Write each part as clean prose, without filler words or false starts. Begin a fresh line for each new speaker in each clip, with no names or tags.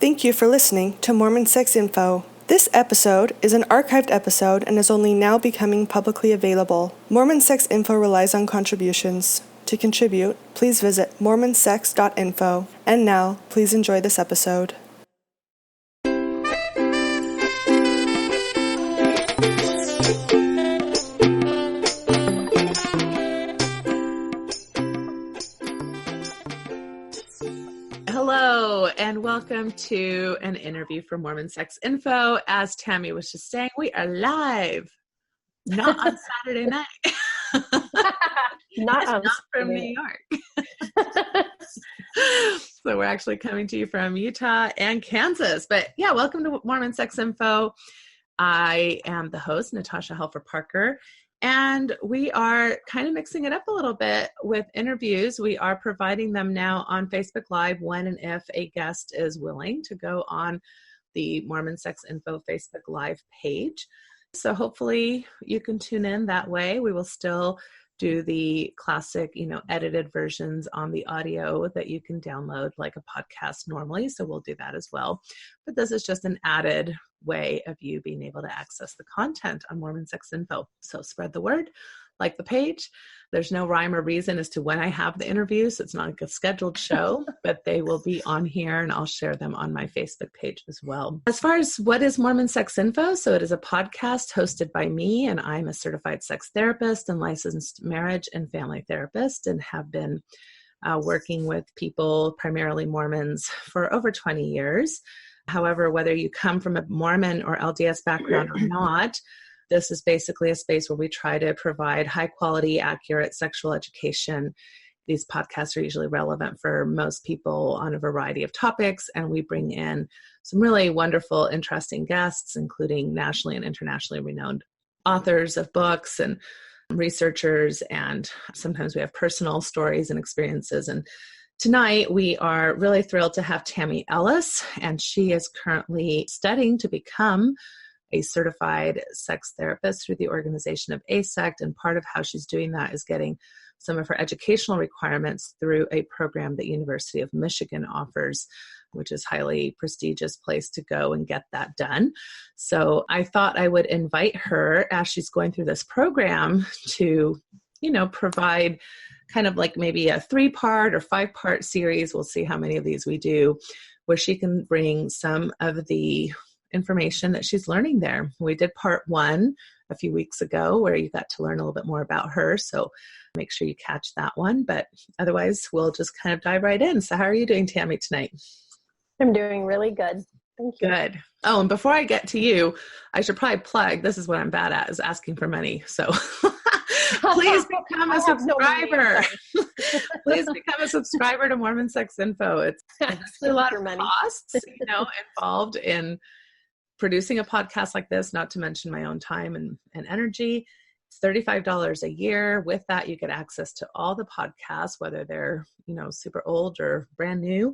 Thank you for listening to Mormon Sex Info. This episode is an archived episode and is only now becoming publicly available. Mormon Sex Info relies on contributions. To contribute, please visit mormonsex.info. And now, please enjoy this episode.
Hello, and welcome to an interview for Mormon Sex Info. As Tammy was just saying, we are live, not on Saturday night.
not
from New York. So we're actually coming to you from Utah and Kansas. But yeah, welcome to Mormon Sex Info. I am the host, Natasha Parker. And we are kind of mixing it up a little bit with interviews. We are providing them now on Facebook Live when and if a guest is willing to go on the Mormon Sex Info Facebook Live page. So hopefully you can tune in that way. We will still do the classic, edited versions on the audio that you can download like a podcast normally. So we'll do that as well. But this is just an added way of you being able to access the content on Mormon Sex Info. So spread the word, like the page. There's no rhyme or reason as to when I have the interviews. It's not like a scheduled show, but they will be on here and I'll share them on my Facebook page as well. As far as what is Mormon Sex Info, so it is a podcast hosted by me, and I'm a certified sex therapist and licensed marriage and family therapist, and have been working with people, primarily Mormons, for over 20 years. However, whether you come from a Mormon or LDS background or not, this is basically a space where we try to provide high quality, accurate sexual education. These podcasts are usually relevant for most people on a variety of topics, and we bring in some really wonderful, interesting guests, including nationally and internationally renowned authors of books and researchers, and sometimes we have personal stories and experiences. And tonight, we are really thrilled to have Tammy Ellis, and she is currently studying to become a certified sex therapist through the organization of AASECT, and part of how she's doing that is getting some of her educational requirements through a program that University of Michigan offers, which is a highly prestigious place to go and get that done. So I thought I would invite her as she's going through this program to, provide kind of like maybe a 3-part or 5-part series. We'll see how many of these we do, where she can bring some of the information that she's learning there. We did part 1 a few weeks ago where you got to learn a little bit more about her. So make sure you catch that one. But otherwise, we'll just kind of dive right in. So how are you doing, Tammy, tonight?
I'm doing really good. Thank you.
Good. Oh, and before I get to you, I should probably plug, this is what I'm bad at, is asking for money. So please become a subscriber. Please become a subscriber to Mormon Sex Info. It's a lot of costs, involved in producing a podcast like this, not to mention my own time and energy. It's $35 a year. With that, you get access to all the podcasts, whether they're, super old or brand new.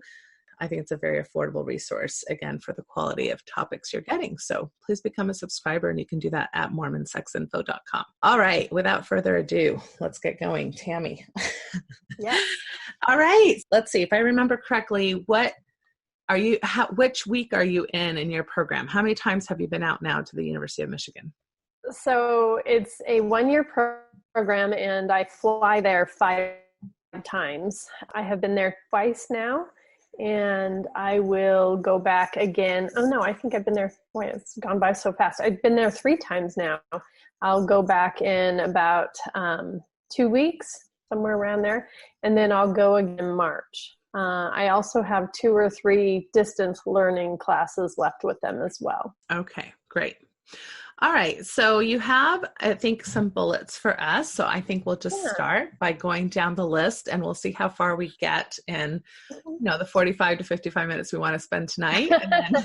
I think it's a very affordable resource, again, for the quality of topics you're getting. So please become a subscriber, and you can do that at mormonsexinfo.com. All right. Without further ado, let's get going. Tammy.
Yeah.
All right. Let's see. If I remember correctly, which week are you in your program? How many times have you been out now to the University of Michigan?
So it's a 1-year program, and I fly there 5 times. I have been there twice now, and I will go back again. Oh no, I think I've been there. Boy, it's gone by so fast. I've been there 3 times now. I'll go back in about 2 weeks, somewhere around there, and then I'll go again in March. I also have 2 or 3 distance learning classes left with them as well.
Okay, great. All right. So you have, I think, some bullets for us. So I think we'll just start by going down the list, and we'll see how far we get in, the 45 to 55 minutes we want to spend tonight. And then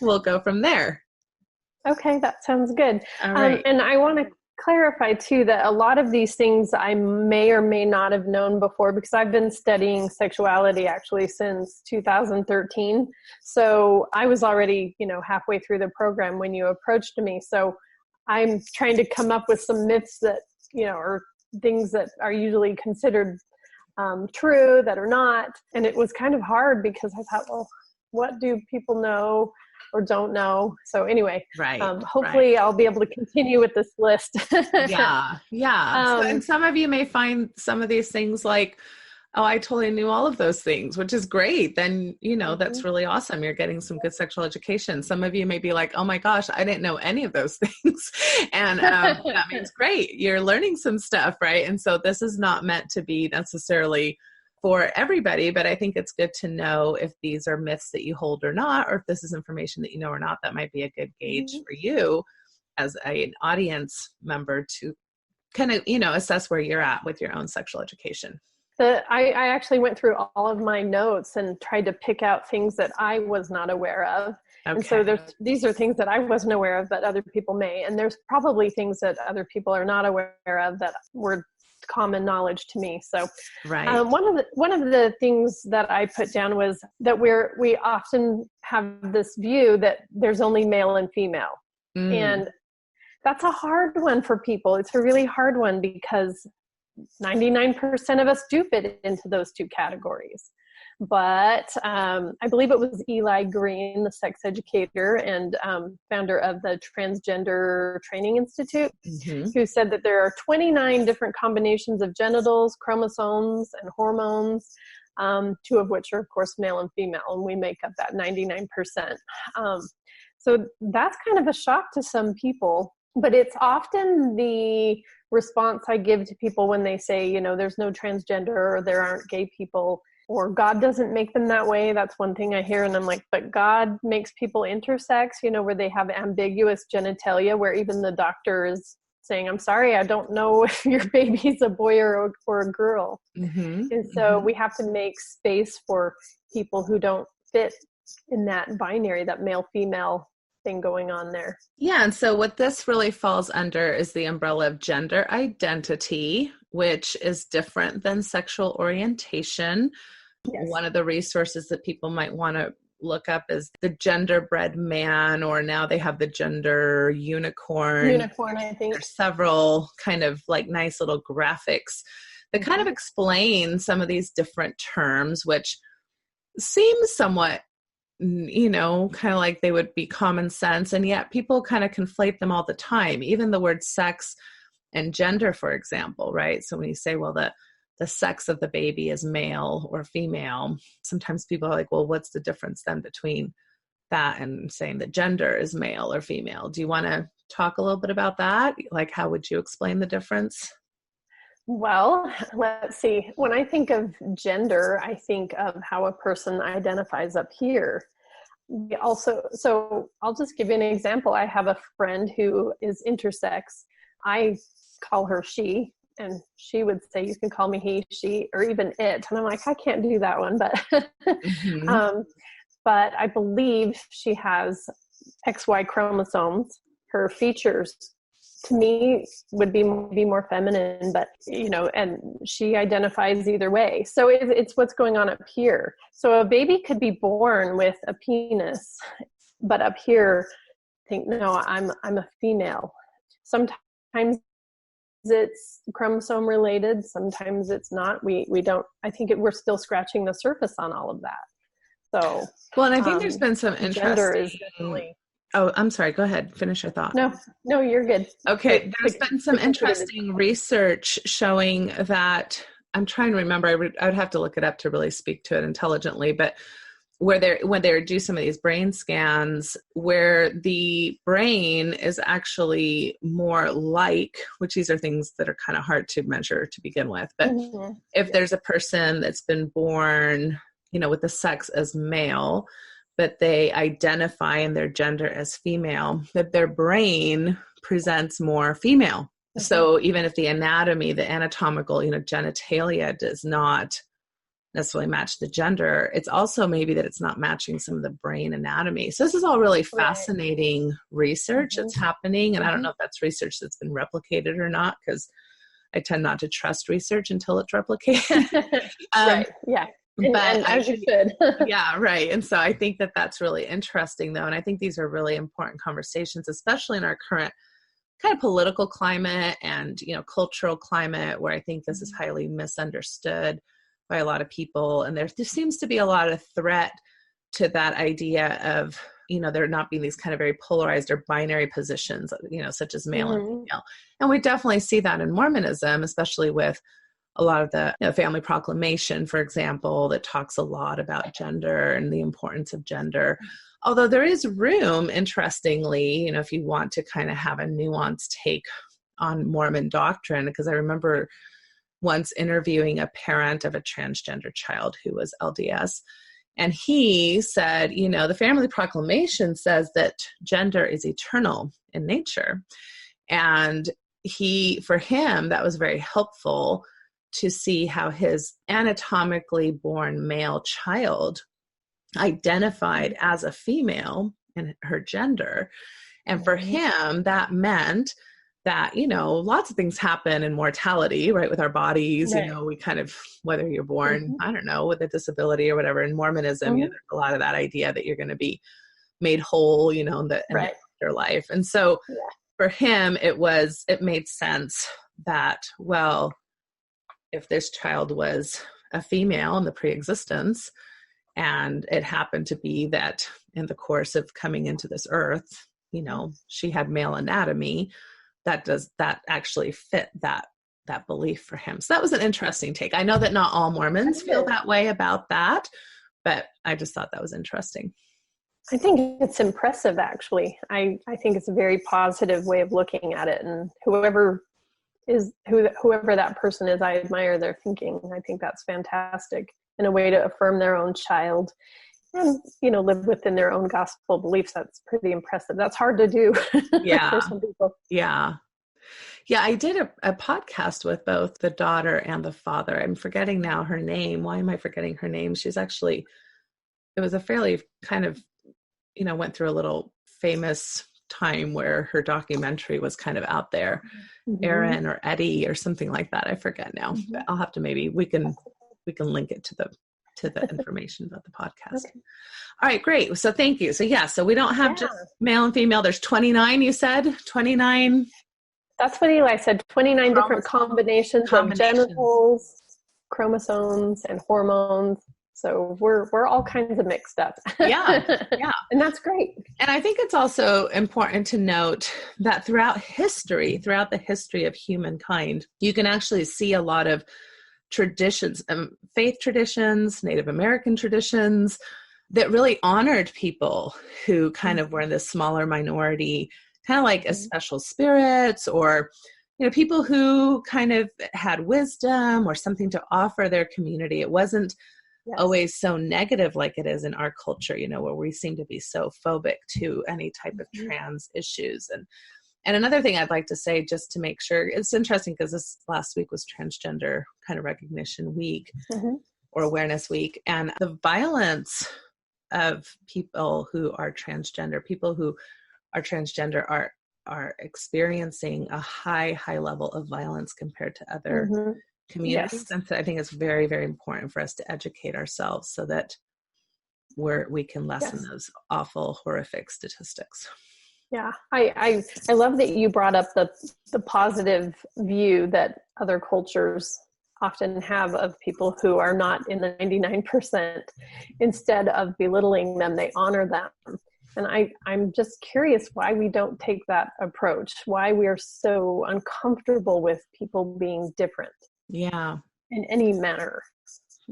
we'll go from there.
Okay. That sounds good.
All right.
And I want to clarify too that a lot of these things I may or may not have known before, because I've been studying sexuality actually since 2013. So I was already, halfway through the program when you approached me. So I'm trying to come up with some myths that, or things that are usually considered true that are not. And it was kind of hard because I thought, well, what do people know or don't know? So anyway,
Right.
hopefully I'll be able to continue with this list.
Yeah. And some of you may find some of these things like, oh, I totally knew all of those things, which is great. Then, that's really awesome. You're getting some good sexual education. Some of you may be like, oh my gosh, I didn't know any of those things. And that means great. You're learning some stuff, right? And so this is not meant to be necessarily for everybody, but I think it's good to know if these are myths that you hold or not, or if this is information that you know or not. That might be a good gauge for you as an audience member to kind of, assess where you're at with your own sexual education.
I actually went through all of my notes and tried to pick out things that I was not aware of. Okay. And so these are things that I wasn't aware of, but other people may. And there's probably things that other people are not aware of that were common knowledge to me. So
right.
One of the things that I put down was that we often have this view that there's only male and female. And that's a hard one for people. It's a really hard one because 99% of us do fit into those two categories. But I believe it was Eli Green, the sex educator and founder of the Transgender Training Institute, who said that there are 29 different combinations of genitals, chromosomes, and hormones, two of which are, of course, male and female, and we make up that 99%. So that's kind of a shock to some people, but it's often the response I give to people when they say, there's no transgender or there aren't gay people or God doesn't make them that way. That's one thing I hear. And I'm like, but God makes people intersex, where they have ambiguous genitalia, where even the doctor is saying, I'm sorry, I don't know if your baby's a boy or a girl. And so we have to make space for people who don't fit in that binary, that male-female thing going on there.
Yeah. And so what this really falls under is the umbrella of gender identity, which is different than sexual orientation. Yes. One of the resources that people might want to look up is the genderbread man, or now they have the gender unicorn.
Unicorn, I think.
There's several kind of like nice little graphics that kind of explain some of these different terms, which seems somewhat kind of like they would be common sense. And yet people kind of conflate them all the time. Even the word sex and gender, for example, right? So when you say, well, the sex of the baby is male or female, sometimes people are like, well, what's the difference then between that and saying that gender is male or female? Do you want to talk a little bit about that? Like, how would you explain the difference?
Well, let's see. When I think of gender, I think of how a person identifies up here. So I'll just give you an example. I have a friend who is intersex. I call her she, and she would say, you can call me he, she, or even it. And I'm like, I can't do that one, but, but I believe she has XY chromosomes. Her features to me would be more feminine, but and she identifies either way. So it's what's going on up here. So a baby could be born with a penis, but up here think, no, I'm a female. Sometimes it's chromosome related. Sometimes it's not. We don't, I think we're still scratching the surface on all of that. So,
well, and I think there's been some interesting,
gender is definitely.
Oh, I'm sorry. Go ahead. Finish your thought.
No, you're good.
Okay. There's been some interesting research showing that, I'm trying to remember, I would have to look it up to really speak to it intelligently, but when they do some of these brain scans, where the brain is actually more like, which these are things that are kind of hard to measure to begin with, but if there's a person that's been born, with the sex as male, but they identify in their gender as female, that their brain presents more female. So even if the anatomy, the anatomical, genitalia does not necessarily match the gender, it's also maybe that it's not matching some of the brain anatomy. So this is all really fascinating research that's happening. And I don't know if that's research that's been replicated or not, because I tend not to trust research until it's replicated.
Right. Yeah. And as you should.
Yeah, right. And so I think that that's really interesting, though. And I think these are really important conversations, especially in our current kind of political climate and, cultural climate, where I think this is highly misunderstood by a lot of people. And there seems to be a lot of threat to that idea of, there not being these kind of very polarized or binary positions, such as male and female. And we definitely see that in Mormonism, especially with a lot of the family proclamation, for example, that talks a lot about gender and the importance of gender. Although there is room, interestingly, if you want to kind of have a nuanced take on Mormon doctrine, because I remember once interviewing a parent of a transgender child who was LDS, and he said, the family proclamation says that gender is eternal in nature. And for him, that was very helpful to see how his anatomically born male child identified as a female in her gender. And for him, that meant that, lots of things happen in mortality, right? With our bodies,
Right.
We kind of, whether you're born, I don't know, with a disability or whatever, in Mormonism, there's a lot of that idea that you're going to be made whole, in the afterlife. And so for him, it made sense that, well, if this child was a female in the pre-existence, and it happened to be that in the course of coming into this earth, she had male anatomy, that actually fit that belief for him. So that was an interesting take. I know that not all Mormons feel that way about that, but I just thought that was interesting.
I think it's impressive, actually. I think it's a very positive way of looking at it, and whoever that person is, I admire their thinking. I think that's fantastic, in a way to affirm their own child and, live within their own gospel beliefs. That's pretty impressive. That's hard to do for some people.
Yeah. I did a podcast with both the daughter and the father. I'm forgetting now her name. Why am I forgetting her name? It was a fairly kind of, went through a little famous time where her documentary was kind of out there. Aaron or Eddie or something like that. I forget now. But I'll have to, maybe we can link it to the information about the podcast. Okay. All right, great. So thank you. So we don't have just male and female. There's 29, you said? 29?
That's what Eli said. 29 different combinations of genitals, chromosomes, and hormones. So we're all kinds of mixed up.
Yeah.
And that's great.
And I think it's also important to note that throughout the history of humankind, you can actually see a lot of traditions, faith traditions, Native American traditions that really honored people who kind of were in this smaller minority, kind of like as special spirits, or, people who kind of had wisdom or something to offer their community. It wasn't always so negative like it is in our culture, where we seem to be so phobic to any type of trans issues. And another thing I'd like to say, just to make sure, it's interesting because this last week was Transgender kind of Recognition Week or Awareness Week. And the violence of people who are transgender are experiencing a high level of violence compared to other communities. And so I think it's very, very important for us to educate ourselves so that we can lessen those awful, horrific statistics.
Yeah, I love that you brought up the positive view that other cultures often have of people who are not in the 99%. Instead of belittling them, they honor them. And I'm just curious why we don't take that approach, why we are so uncomfortable with people being different.
Yeah.
In any manner.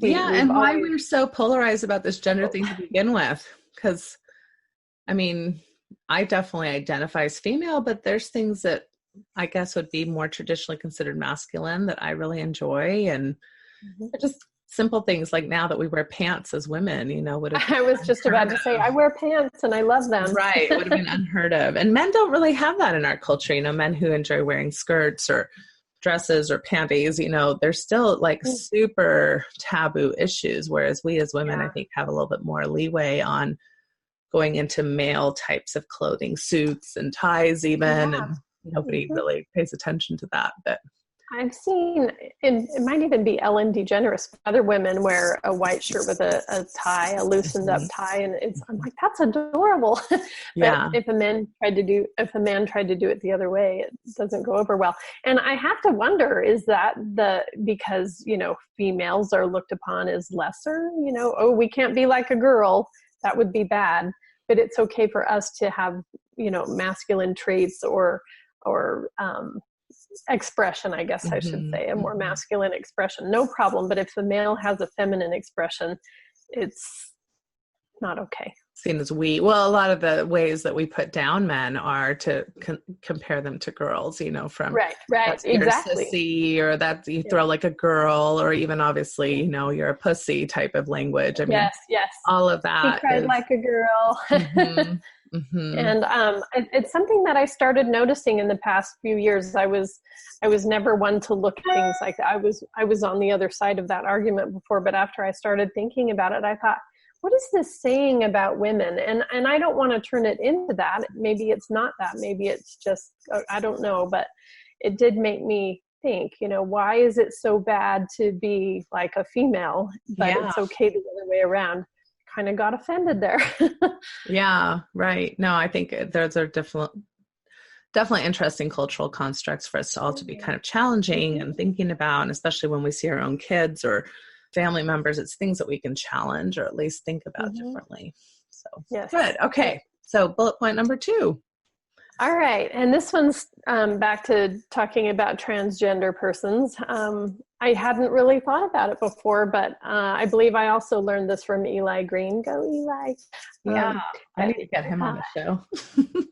And why we're so polarized about this gender thing to begin with. Because, I definitely identify as female, but there's things that I guess would be more traditionally considered masculine that I really enjoy. And just simple things like now that we wear pants as women,
I was just about to say, I wear pants and I love them.
Right. It would have been unheard of. And men don't really have that in our culture. Men who enjoy wearing skirts or dresses or panties, they're still like super taboo issues. Whereas we as women, I think, have a little bit more leeway on going into male types of clothing, suits and ties even. And nobody really pays attention to that. But
I've seen, it might even be Ellen DeGeneres, other women wear a white shirt with a tie, a loosened up tie. And I'm like, that's adorable. But if a man tried to do it the other way, it doesn't go over well. And I have to wonder, is that because, females are looked upon as lesser, we can't be like a girl. that would be bad, but it's okay for us to have, masculine traits or expression, I guess I should say, a more masculine expression. No problem. But if the male has a feminine expression, it's not okay.
Seen as we, well, a lot of the ways that we put down men are to compare them to girls, from
right,
that's
exactly,
sissy, or that you throw like a girl, or even obviously, you're a pussy type of language. I mean,
yes,
all of that.
He cried like a girl. And it's something that I started noticing in the past few years. I was never one to look at things like that. I was on the other side of that argument before, but after I started thinking about it, I thought, what is this saying about women? And I don't want to turn it into that. Maybe it's not that. Maybe it's just, I don't know, but it did make me think, why is it so bad to be like a female, but it's okay the other way around? Kind of got offended there.
Yeah, right. No, I think those are definitely interesting cultural constructs for us all to be kind of challenging and thinking about, and especially when we see our own kids or family members, it's things that we can challenge or at least think about differently. So good. Okay. So bullet point number 2.
All right. And this one's back to talking about transgender persons. I hadn't really thought about it before, but I believe I also learned this from Eli Green. Go, Eli.
Yeah. I need to get him on the show.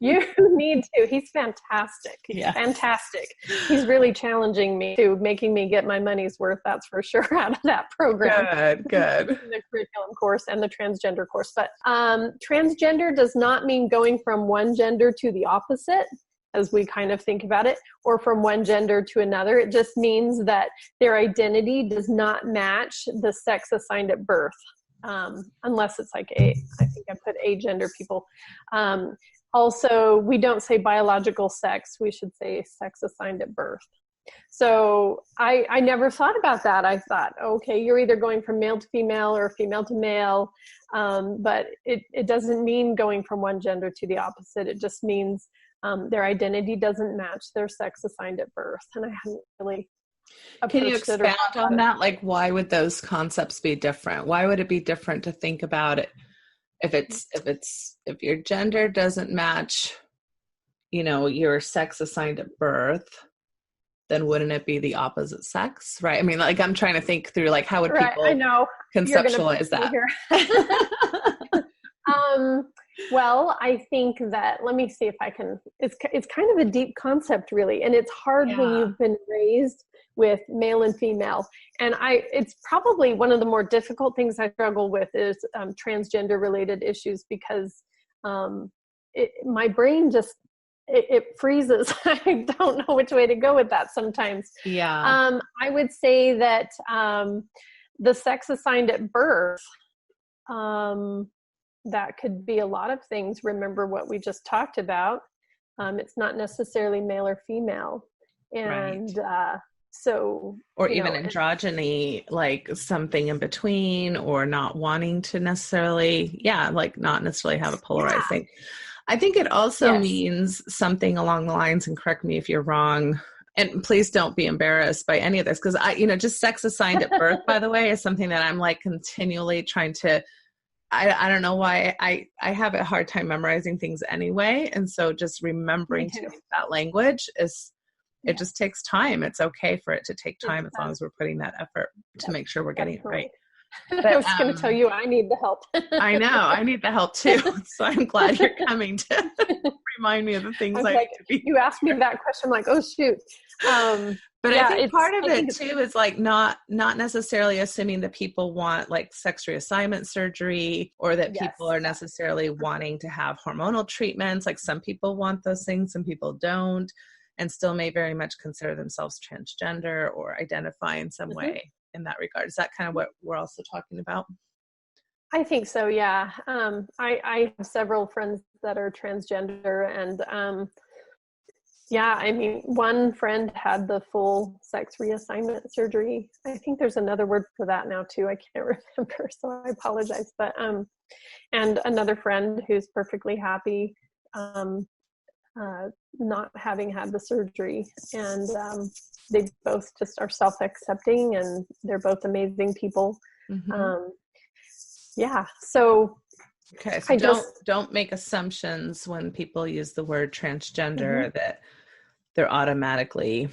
You need to. He's fantastic.
Yeah.
Fantastic. He's really challenging me to making me get my money's worth, that's for sure, out of that program.
Good.
The curriculum course and the transgender course. But transgender does not mean going from one gender to the opposite, as we kind of think about it, or from one gender to another. It just means that their identity does not match the sex assigned at birth, unless it's like I think I put agender people. Also, we don't say biological sex. We should say sex assigned at birth. So I never thought about that. I thought, okay, you're either going from male to female or female to male, but it doesn't mean going from one gender to the opposite. It just means their identity doesn't match their sex assigned at birth. And I hadn't really
Can you expand on that? Like, why would those concepts be different? Why would it be different to think about it if your gender doesn't match, your sex assigned at birth? Then wouldn't it be the opposite sex, right? I mean, like, I'm trying to think through, like, how would people conceptualize that?
Well, I think that, let me see if I can, it's kind of a deep concept, really. And it's hard when you've been raised with male and female. And it's probably one of the more difficult things I struggle with is transgender related issues, because my brain just, it freezes. I don't know which way to go with that sometimes.
Yeah.
I would say that the sex assigned at birth, that could be a lot of things. Remember what we just talked about. It's not necessarily male or female. And so...
Or even androgyny, like something in between, or not wanting to necessarily, not necessarily have a polarized thing. I think it also means something along the lines, and correct me if you're wrong, and please don't be embarrassed by any of this, because just sex assigned at birth, by the way, is something that I'm like continually trying to, I don't know why I have a hard time memorizing things anyway. And so just remembering to use that language it just takes time. It's okay for it to take time as long as we're putting that effort to make sure we're getting it right.
But, I was going to tell you, I need the help.
I know. I need the help too. So I'm glad you're coming to remind me of the things I need to be.
You asked me that question. I'm like, oh, shoot.
But I think part of it too is like not necessarily assuming that people want like sex reassignment surgery, or that people are necessarily wanting to have hormonal treatments. Like, some people want those things, some people don't, and still may very much consider themselves transgender or identify in some way in that regard. Is that kind of what we're also talking about?
I think so, yeah. I have several friends that are transgender, and I mean, one friend had the full sex reassignment surgery. I think there's another word for that now too. I can't remember, so I apologize. But and another friend who's perfectly happy not having had the surgery, and they both just are self-accepting, and they're both amazing people. So
Okay, so don't make assumptions when people use the word transgender that they're automatically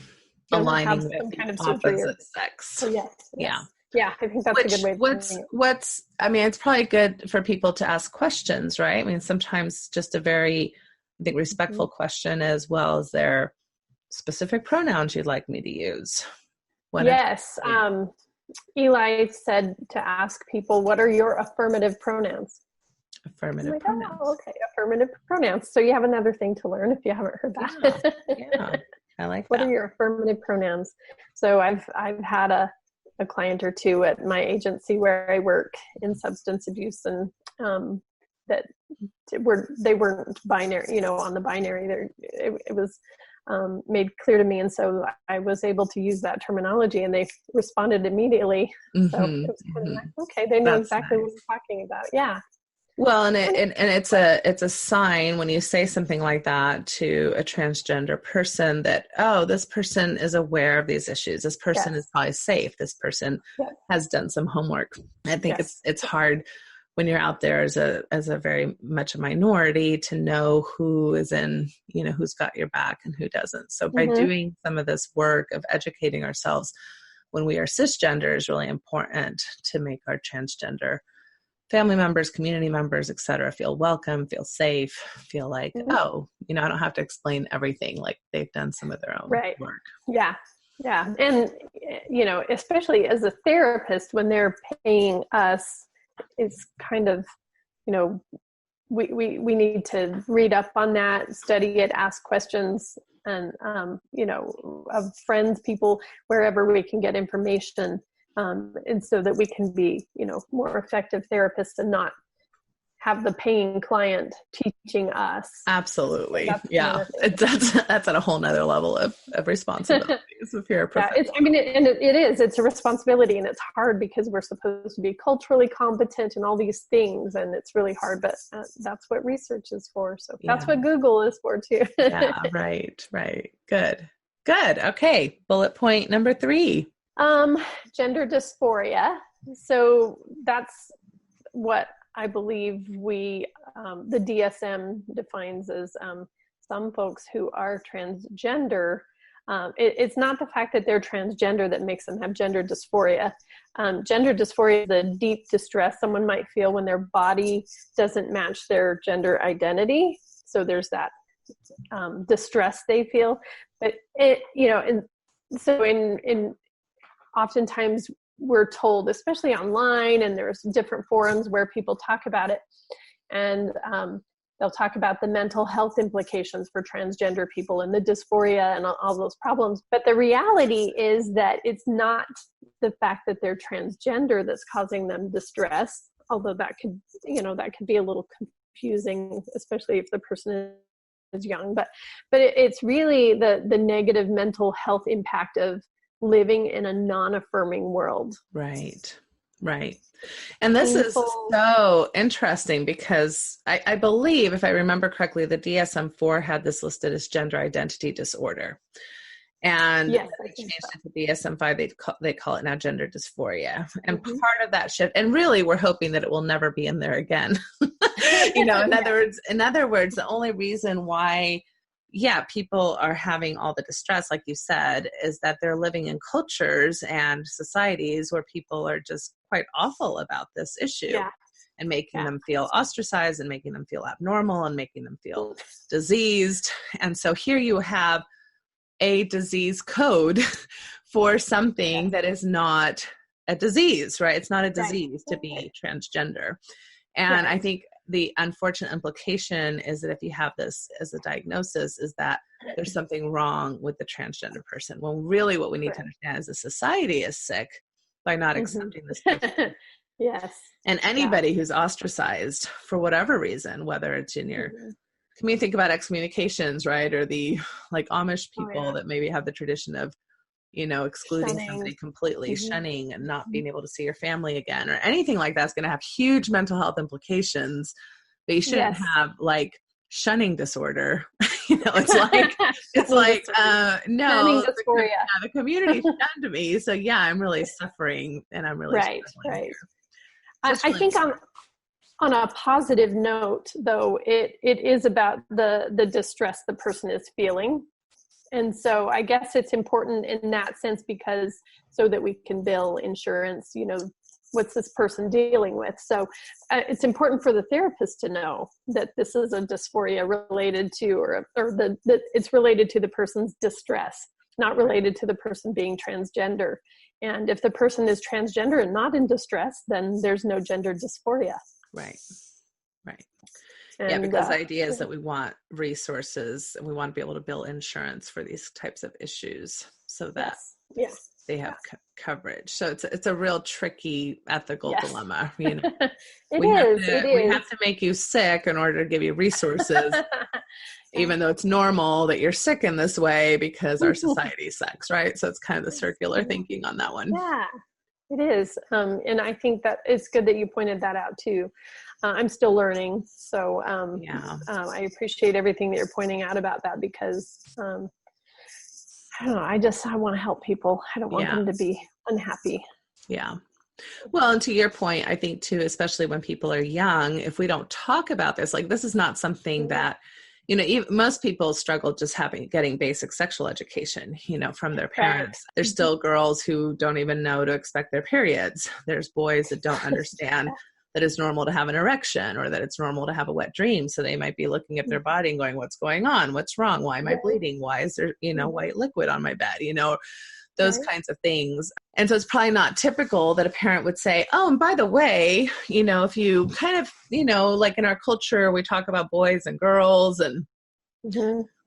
aligning with
some
the
kind of surgery
opposite sex.
Oh, yes.
Yeah.
Yeah, I think that's a good way of putting it.
I mean, it's probably good for people to ask questions, right? I mean, sometimes just a very, I think, respectful question as well as their specific pronouns you'd like me to use.
Yes. Eli said to ask people, what are your affirmative pronouns?
Affirmative pronouns.
Oh, okay. Affirmative pronouns. So you have another thing to learn if you haven't heard that.
Yeah. I like that.
What are your affirmative pronouns? So I've had a client or two at my agency where I work in substance abuse, and that they weren't binary, on the binary. It was made clear to me, and so I was able to use that terminology, and they responded immediately. So it was kind of like, okay, they know exactly what we're talking about. Yeah.
Well, and it's a sign when you say something like that to a transgender person that, oh, this person is aware of these issues. This person is probably safe. This person has done some homework. I think it's hard when you're out there as a very much a minority to know who is in, who's got your back and who doesn't. So by doing some of this work of educating ourselves when we are cisgender is really important to make our transgender family members, community members, et cetera, feel welcome, feel safe, feel like, I don't have to explain everything, like they've done some of their own work.
Yeah. Yeah. And, especially as a therapist, when they're paying us, it's kind of, we need to read up on that, study it, ask questions, and, of friends, people, wherever we can get information. And so that we can be, more effective therapists and not have the paying client teaching us.
Absolutely. Yeah. That's at a whole nother level of responsibilities if you're a professional.
It's a responsibility, and it's hard because we're supposed to be culturally competent and all these things, and it's really hard, but that's what research is for. So that's what Google is for too.
Yeah. Right. Good. Okay. Bullet point number 3.
Gender dysphoria. So that's what I believe the DSM defines as some folks who are transgender. It's not the fact that they're transgender that makes them have gender dysphoria. Gender dysphoria is the deep distress someone might feel when their body doesn't match their gender identity. So there's that distress they feel. But oftentimes we're told, especially online, and there's different forums where people talk about it, and they'll talk about the mental health implications for transgender people and the dysphoria and all those problems. But the reality is that it's not the fact that they're transgender that's causing them distress, although that could be a little confusing, especially if the person is young. But it's really the negative mental health impact of living in a non-affirming world.
Right. And this is so interesting because I believe, if I remember correctly, the DSM-4 had this listed as gender identity disorder. And they changed it to DSM-5. They call it now gender dysphoria. And part of that shift, and really we're hoping that it will never be in there again. In other words, the only reason why people are having all the distress, like you said, is that they're living in cultures and societies where people are just quite awful about this issue and making them feel ostracized and making them feel abnormal and making them feel diseased. And so here you have a disease code for something that is not a disease, right? It's not a disease to be transgender. And I think the unfortunate implication is that if you have this as a diagnosis, is that there's something wrong with the transgender person. Well, really what we need to understand is the society is sick by not accepting this person.
Yes.
And anybody who's ostracized for whatever reason, whether it's in your community, think about excommunications, right? Or the Amish people that maybe have the tradition of, excluding somebody completely, shunning and not being able to see your family again, or anything like that's going to have huge mental health implications. But you shouldn't have shunning disorder. It's like no, the community shunned me, so I'm really suffering, and I'm really
right. I think On a positive note, though, it is about the distress the person is feeling. And so I guess it's important in that sense, because so that we can bill insurance, what's this person dealing with? So it's important for the therapist to know that this is a dysphoria related to, or that it's related to the person's distress, not related to the person being transgender. And if the person is transgender and not in distress, then there's no gender dysphoria.
Right. Right.
And,
yeah, because the idea is that we want resources and we want to be able to bill insurance for these types of issues so that they have coverage. So it's a real tricky ethical dilemma. We have to make you sick in order to give you resources, even though it's normal that you're sick in this way because our society sucks, right? So it's kind of the circular thinking on that one.
Yeah, it is. And I think that it's good that you pointed that out too. I'm still learning. So I appreciate everything that you're pointing out about that, because I don't know, I want to help people. I don't want them to be unhappy.
Yeah. Well, and to your point, I think too, especially when people are young, if we don't talk about this, like this is not something that, most people struggle just getting basic sexual education, from their parents. Right. There's still girls who don't even know to expect their periods. There's boys that don't understand that it's normal to have an erection or that it's normal to have a wet dream. So they might be looking at their body and going, what's going on? What's wrong? Why am I bleeding? Why is there, white liquid on my bed? Those kinds of things. And so it's probably not typical that a parent would say, oh, and by the way, if you kind of, like in our culture, we talk about boys and girls and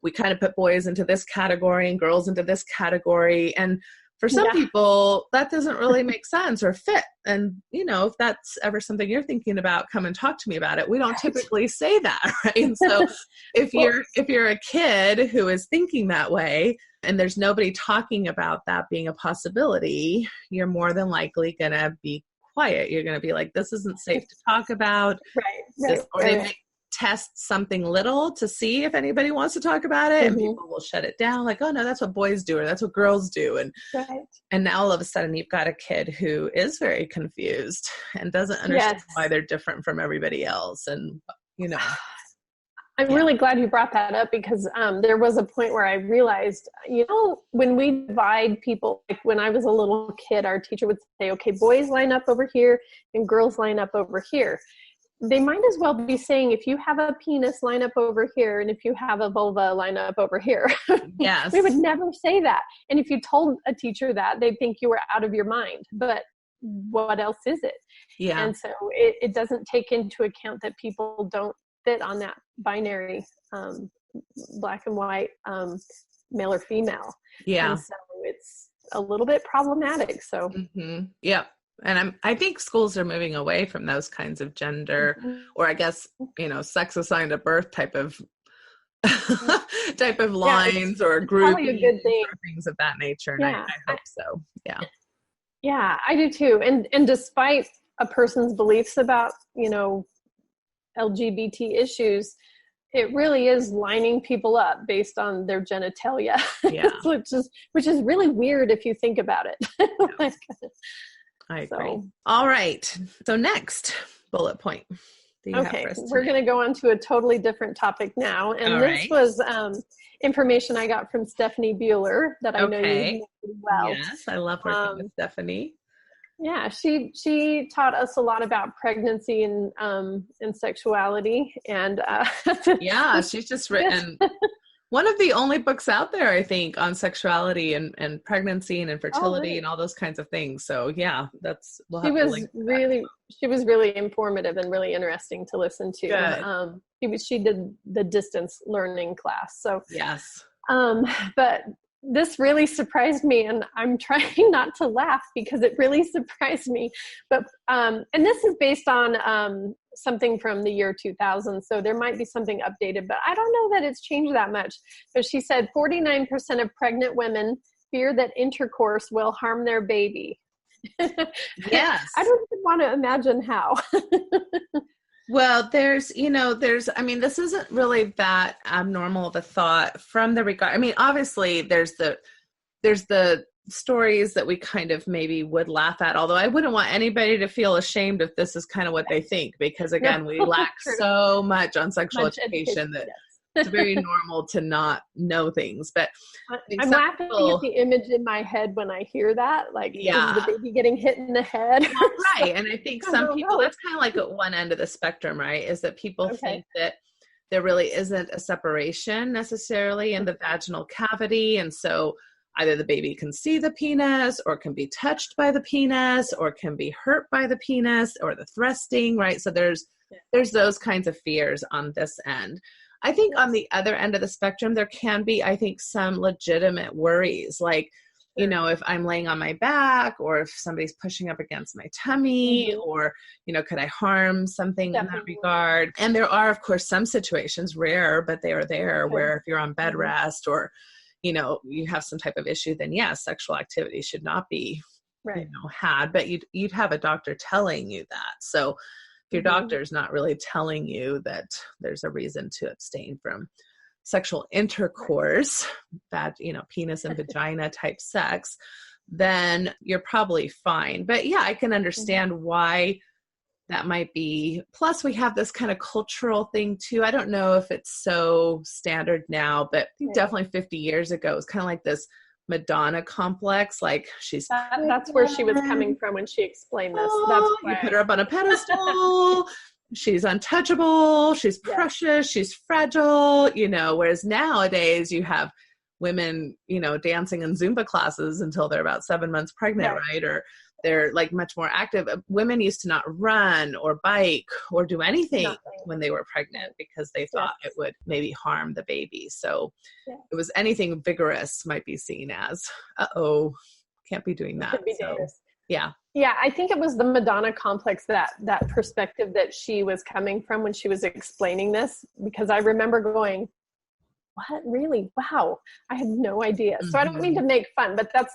we kind of put boys into this category and girls into this category. And for some people, that doesn't really make sense or fit. And, if that's ever something you're thinking about, come and talk to me about it. We don't typically say that, right? And so if you're a kid who is thinking that way and there's nobody talking about that being a possibility, you're more than likely going to be quiet. You're going to be like, this isn't safe to talk about. Right. Or they may test something little to see if anybody wants to talk about it, and people will shut it down like, oh no, that's what boys do or that's what girls do. And now all of a sudden you've got a kid who is very confused and doesn't understand why they're different from everybody else. And
I'm really glad you brought that up, because there was a point where I realized, when we divide people, like when I was a little kid, our teacher would say, okay, boys line up over here and girls line up over here. They might as well be saying, if you have a penis, line up over here, and if you have a vulva, line up over here.
Yes.
We would never say that. And if you told a teacher that, they'd think you were out of your mind. But what else is it?
Yeah.
And so it doesn't take into account that people don't fit on that binary, black and white, male or female.
Yeah.
And so it's a little bit problematic. So.
Yeah. And I think schools are moving away from those kinds of gender, or I guess, sex assigned at birth type of lines or groupings or things of that nature. And I hope so. Yeah.
Yeah, I do too. And despite a person's beliefs about, LGBT issues, it really is lining people up based on their genitalia, which is really weird if you think about it.
I agree. All right. So next bullet point.
Okay. We're going to go on to a totally different topic now. And this was information I got from Stephanie Bueller that I know you know well.
Yes, I love working with Stephanie.
Yeah, she taught us a lot about pregnancy and sexuality. And
she's just written one of the only books out there, I think, on sexuality and pregnancy and infertility and all those kinds of things. So she was really informative and really interesting to listen to. She did the distance learning class. So yes.
But this really surprised me, and I'm trying not to laugh because it really surprised me. But and this is based on something from the year 2000, so there might be something updated, but I don't know that it's changed that much. But she said 49% of pregnant women fear that intercourse will harm their baby.
Yes.
I don't even want to imagine how.
Well, this isn't really that abnormal of a thought from the regard. I mean, obviously there's the stories that we kind of maybe would laugh at, although I wouldn't want anybody to feel ashamed if this is kind of what they think, because again, we lack so much on sexual education that it's very normal to not know things. But
I'm laughing at the image in my head when I hear that, like,
yeah,
the baby getting hit in the head.
Well, right. And I think some people, that's kind of like at one end of the spectrum, right? Is that people think that there really isn't a separation necessarily in the vaginal cavity. And so either the baby can see the penis, or can be touched by the penis, or can be hurt by the penis, or the thrusting, right? So there's those kinds of fears on this end. I think on the other end of the spectrum, there can be, I think, some legitimate worries, like, you know, if I'm laying on my back, or if somebody's pushing up against my tummy, or, you know, could I harm something in that regard? And there are, of course, some situations, rare, but they are there, where if you're on bed rest, or, you know, you have some type of issue, then yes, sexual activity should not be, you know, had, but you'd have a doctor telling you that. So if your doctor's not really telling you that there's a reason to abstain from sexual intercourse, that, you know, penis and vagina type sex, then you're probably fine. But yeah, I can understand why that might be. Plus, we have this kind of cultural thing too. I don't know if it's so standard now, but I think definitely 50 years ago, it was kind of like this Madonna complex. Like
that's where she was coming from when she explained this. That's why.
You put her up on a pedestal. She's untouchable. She's precious. She's fragile, you know, whereas nowadays you have women, you know, dancing in Zumba classes until they're about 7 months pregnant, right? Or they're like much more active. Women used to not run or bike or do anything when they were pregnant, because they thought it would maybe harm the baby. So it was anything vigorous might be seen as, can't be doing that. Yeah,
I think it was the Madonna complex, that perspective that she was coming from when she was explaining this, because I remember going, what, really? Wow, I had no idea. So I don't mean to make fun, but that's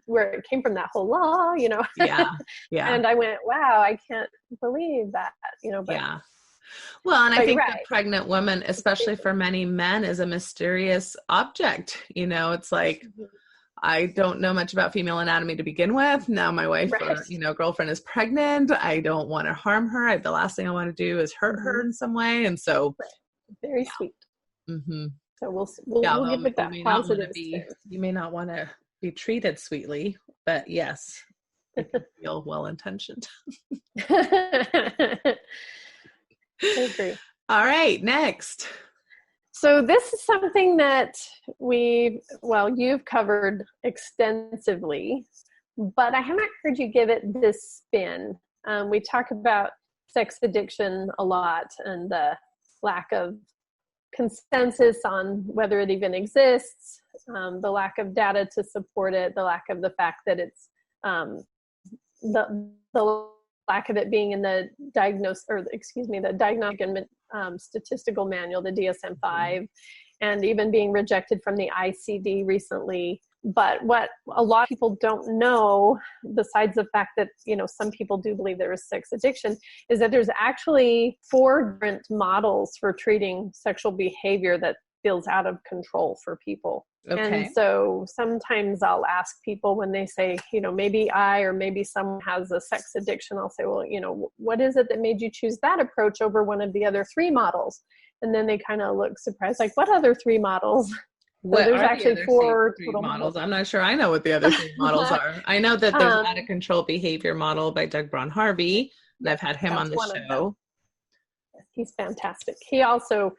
where it came from, that whole law, you know. And I went, wow, I can't believe that, you know. But,
well, and I think the pregnant woman, especially for many men, is a mysterious object. You know, it's like, I don't know much about female anatomy to begin with. Now my wife or, you know, girlfriend is pregnant. I don't want to harm her. The last thing I want to do is hurt her in some way. And so
very sweet. So we'll give it that positive.
You may not want to be treated sweetly, but yes, you can feel well-intentioned.
I agree.
All right, next.
So this is something that you've covered extensively, but I haven't heard you give it this spin. We talk about sex addiction a lot, and the lack of consensus on whether it even exists, the lack of data to support it, the lack of the fact that it's the lack of it being in the the Diagnostic and Statistical Manual, the DSM-5, and even being rejected from the ICD recently. But what a lot of people don't know, besides the fact that, you know, some people do believe there is sex addiction, is that there's actually 4 different models for treating sexual behavior that feels out of control for people. Okay. And so sometimes I'll ask people when they say, you know, maybe I or maybe someone has a sex addiction, I'll say, well, you know, what is it that made you choose that approach over one of the other 3 models? And then they kind of look surprised, like, what other 3 models? So there's actually 4 total
models. I'm not sure I know what the other 3 models are. I know that there's out of control behavior model by Doug Braun-Harvey, and I've had him on the show.
He's fantastic. He also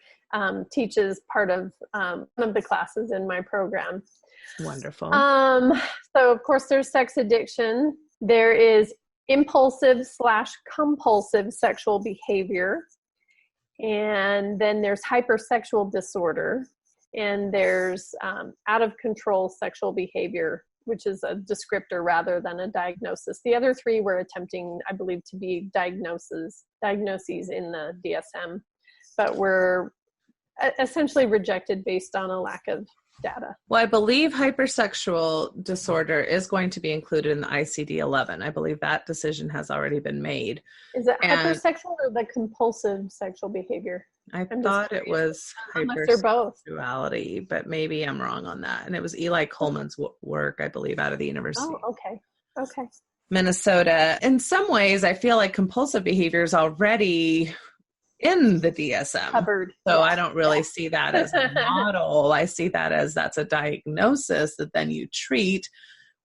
teaches part of one of the classes in my program.
Wonderful.
So of course there's sex addiction. There is impulsive/compulsive sexual behavior. And then there's hypersexual disorder. And there's out of control sexual behavior, which is a descriptor rather than a diagnosis. The other 3 were attempting, I believe, to be diagnoses in the DSM, but were essentially rejected based on a lack of data.
Well, I believe hypersexual disorder is going to be included in the ICD-11. I believe that decision has already been made.
Is it hypersexual or the compulsive sexual behavior?
I
I'm
thought
just
it was
unless they're both.
hypersexuality, but maybe I'm wrong on that. And it was Eli Coleman's work, I believe, out of the University
Oh, okay. Okay.
Minnesota. In some ways, I feel like compulsive behavior is already in the DSM.
Covered.
So
Yeah.
I don't really see that as a model. I see that as that's a diagnosis that then you treat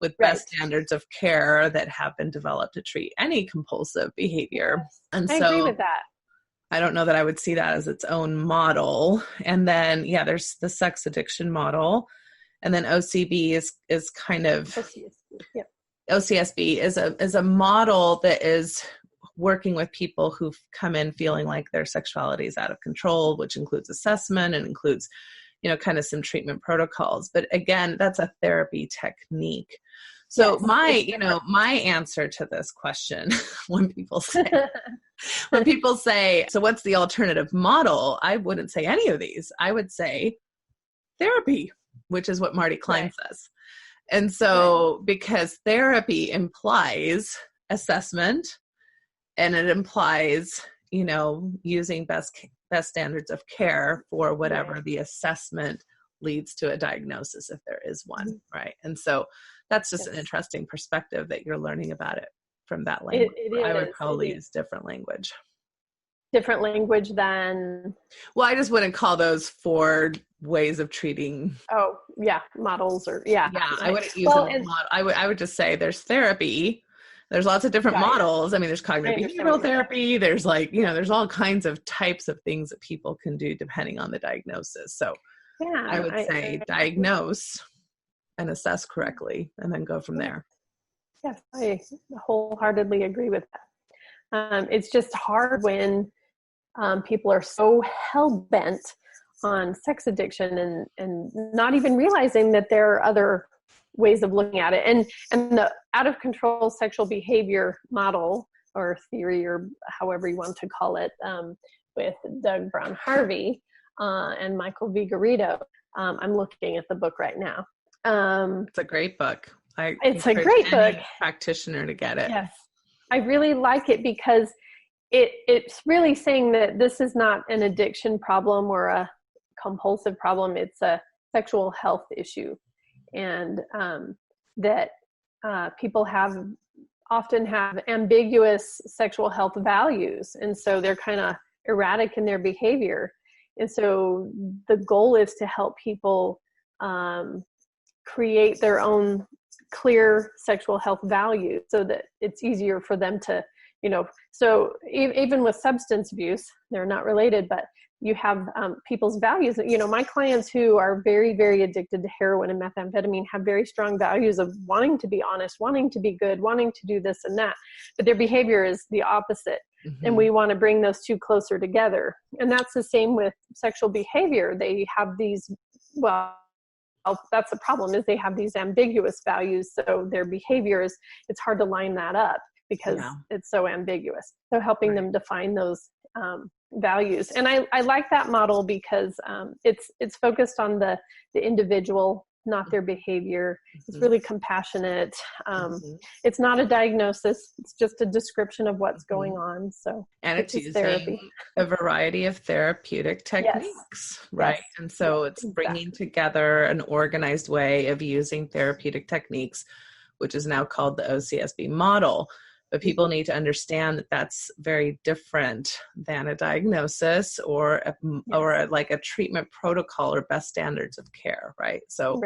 with best standards of care that have been developed to treat any compulsive behavior.
Yes.
And
I agree with that.
I don't know that I would see that as its own model. And then, there's the sex addiction model. And then OCB is kind of OCSB is a model that is working with people who've come in feeling like their sexuality is out of control, which includes assessment and includes, kind of some treatment protocols. But again, that's a therapy technique. So my answer to this question, when people say, so what's the alternative model? I wouldn't say any of these. I would say therapy, which is what Marty Klein says. And so because therapy implies assessment and it implies, using best standards of care for whatever the assessment leads to a diagnosis, if there is one, right? And so that's just an interesting perspective that you're learning about it from that language. I would probably use different language.
Different language than?
Well, I just wouldn't call those 4 ways of treating.
Oh, models or
I wouldn't use a model. I would just say there's therapy. There's lots of different models. I mean, there's cognitive behavioral therapy. There's there's all kinds of types of things that people can do depending on the diagnosis. So I would say diagnose and assess correctly and then go from there.
Yes, I wholeheartedly agree with that. It's just hard when people are so hell-bent on sex addiction and not even realizing that there are other ways of looking at it. And the out of control sexual behavior model or theory, or however you want to call it, with Doug Brown Harvey and Michael Vigorito. I'm looking at the book right now.
It's a great book.
It's a great book.
Practitioner to get it.
Yes. I really like it because it's really saying that this is not an addiction problem or a compulsive problem. It's a sexual health issue. And that people often have ambiguous sexual health values. And so they're kind of erratic in their behavior. And so the goal is to help people create their own clear sexual health values so that it's easier for them to, so even with substance abuse, they're not related, but you have people's values. My clients who are very, very addicted to heroin and methamphetamine have very strong values of wanting to be honest, wanting to be good, wanting to do this and that, but their behavior is the opposite. Mm-hmm. And we want to bring those two closer together. And that's the same with sexual behavior. They have these, that's the problem, is they have these ambiguous values. So their behavior it's hard to line that up because it's so ambiguous. So helping them define those values. And I like that model because it's focused on the individual, not their behavior. It's really compassionate. It's not a diagnosis. It's just a description of what's going on. So,
and it's using therapy. A variety of therapeutic techniques, right? Yes. And so it's bringing together an organized way of using therapeutic techniques, which is now called the OCSB model. But people need to understand that that's very different than a diagnosis or like a treatment protocol or best standards of care, right? So,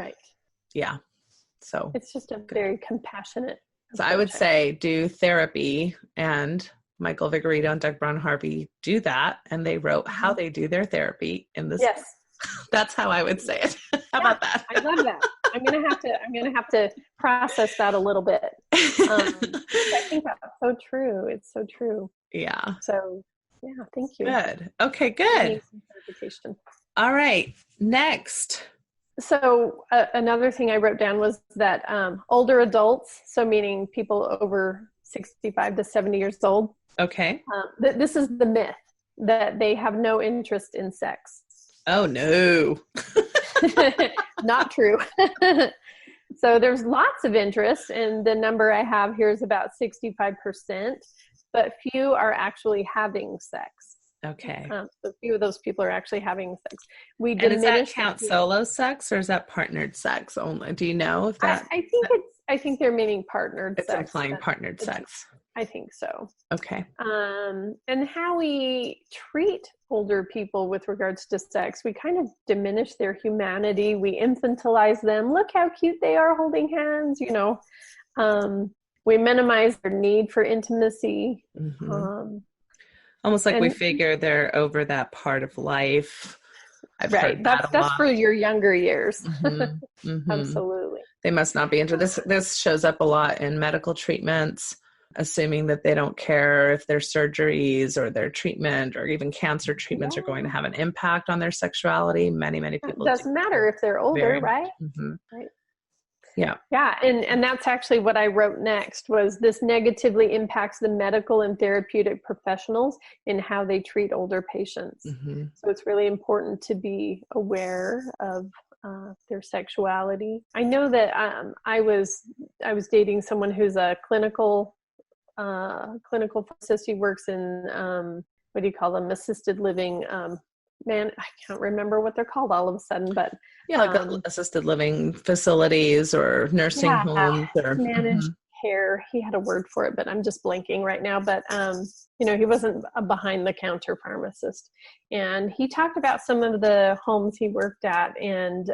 so
it's just a very compassionate.
So I would say do therapy, and Michael Vigorito and Doug Brown Harvey do that, and they wrote how they do their therapy in this.
Yes,
that's how I would say it. How about that?
I love that. I'm gonna have to process that a little bit. I think that's so true. It's so true.
Yeah.
So thank you.
Good. Okay, good. All right. Next.
So another thing I wrote down was that older adults, so meaning people over 65 to 70 years old.
Okay.
This is the myth that they have no interest in sex.
Oh, no.
Not true. So there's lots of interest, and the number I have here is about 65%, but few are actually having sex.
Okay.
So few of those people are actually having sex. We
And does that
diminish
count solo sex or is that partnered sex only? Do you know if that?
I think they're meaning partnered
It's
sex.
implying partnered sex.
I think so.
Okay.
And how we treat older people with regards to sex, we kind of diminish their humanity. We infantilize them. Look how cute they are holding hands, you know. We minimize their need for intimacy.
Mm-hmm. Almost like we figure they're over that part of life. I've heard that a lot.
That's for your younger years.
Mm-hmm. Mm-hmm.
Absolutely.
They must not be into this. This shows up a lot in medical treatments, assuming that they don't care if their surgeries or their treatment or even cancer treatments are going to have an impact on their sexuality. Many people.
It doesn't matter if they're older, right?
Mm-hmm.
Right.
Yeah.
Yeah. And that's actually what I wrote next was this negatively impacts the medical and therapeutic professionals in how they treat older patients.
Mm-hmm.
So it's really important to be aware of their sexuality. I know that I was dating someone who's a clinical pharmacist. He works in, what do you call them? Assisted living, I can't remember what they're called all of a sudden, but
yeah, like assisted living facilities or nursing homes or
managed care. He had a word for it, but I'm just blanking right now. But he wasn't a behind the counter pharmacist, and he talked about some of the homes he worked at, and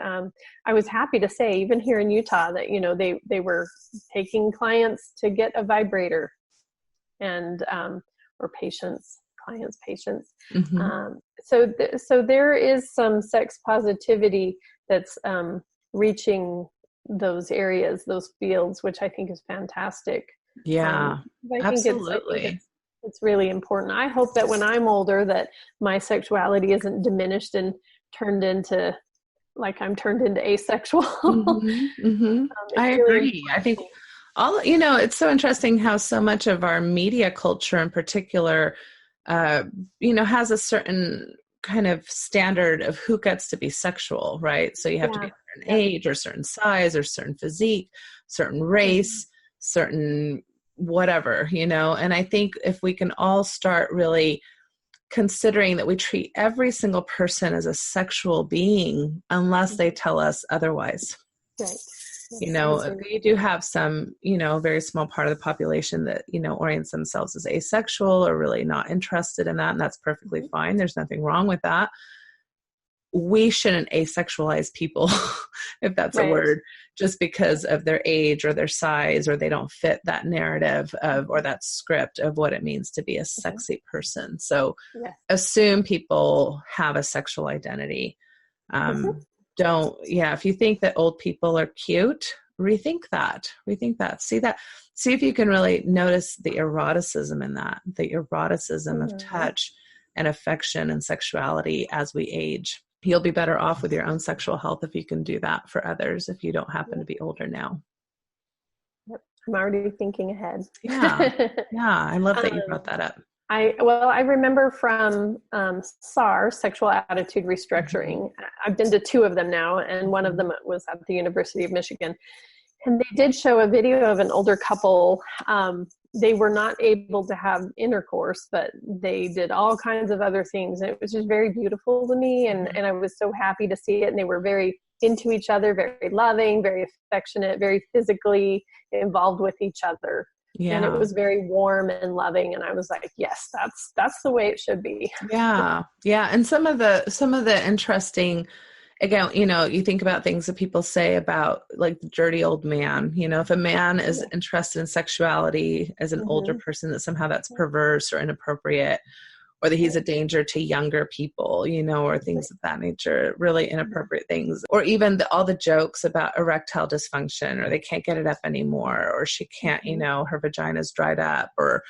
I was happy to say, even here in Utah, that they were taking clients to get a vibrator, and or clients' patients.
Mm-hmm.
So there is some sex positivity that's reaching those areas, those fields, which I think is fantastic.
Yeah, absolutely.
I think it's really important. I hope that when I'm older, that my sexuality isn't diminished and turned into asexual.
Mm-hmm. Mm-hmm. I agree. I think it's so interesting how so much of our media culture in particular has a certain kind of standard of who gets to be sexual, right? So you have to be a certain age or certain size or certain physique, certain race, certain whatever, and I think if we can all start really considering that we treat every single person as a sexual being unless they tell us otherwise.
Right.
You do have some, very small part of the population that, orients themselves as asexual or really not interested in that. And that's perfectly fine. There's nothing wrong with that. We shouldn't asexualize people, if that's a word, just because of their age or their size, or they don't fit that narrative or that script of what it means to be a sexy person. So assume people have a sexual identity. If you think that old people are cute, rethink that. See if you can really notice the eroticism in that, the eroticism of touch and affection and sexuality as we age. You'll be better off with your own sexual health if you can do that for others, if you don't happen to be older now.
Yep. I'm already thinking ahead.
Yeah. I love that you brought that up.
I remember from SAR, Sexual Attitude Restructuring. I've been to 2 of them now, and one of them was at the University of Michigan. And they did show a video of an older couple. They were not able to have intercourse, but they did all kinds of other things. And it was just very beautiful to me, and I was so happy to see it. And they were very into each other, very loving, very affectionate, very physically involved with each other. Yeah. And it was very warm and loving. And I was like, yes, that's the way it should be.
Yeah. Yeah. And some of the interesting, again, you think about things that people say about like the dirty old man, if a man is interested in sexuality as an older person, that somehow that's perverse or inappropriate, or that he's a danger to younger people, or things of that nature, really inappropriate things. Or even all the jokes about erectile dysfunction, or they can't get it up anymore, or she can't, her vagina's dried up, or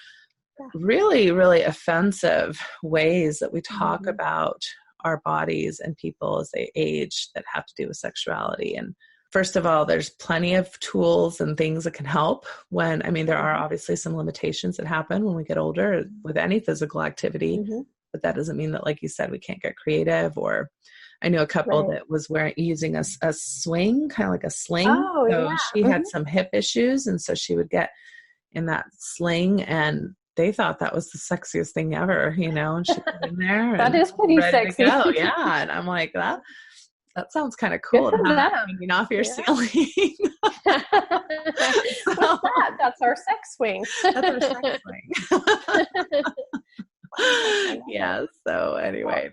really, really offensive ways that we talk about our bodies and people as they age that have to do with sexuality. And first of all, there's plenty of tools and things that can help there are obviously some limitations that happen when we get older with any physical activity, but that doesn't mean that, like you said, we can't get creative. Or I know a couple that was using a swing, kind of like a sling. She had some hip issues. And so she would get in that sling and they thought that was the sexiest thing ever, and she put in there
That
and
is pretty
ready
sexy.
to go. Yeah. And I'm like, that sounds kind of
Good
cool
for
to have that
them.
hanging off your
Yeah.
ceiling.
What's that? That's our sex swing.
That's our sex swing. Yeah. So anyway,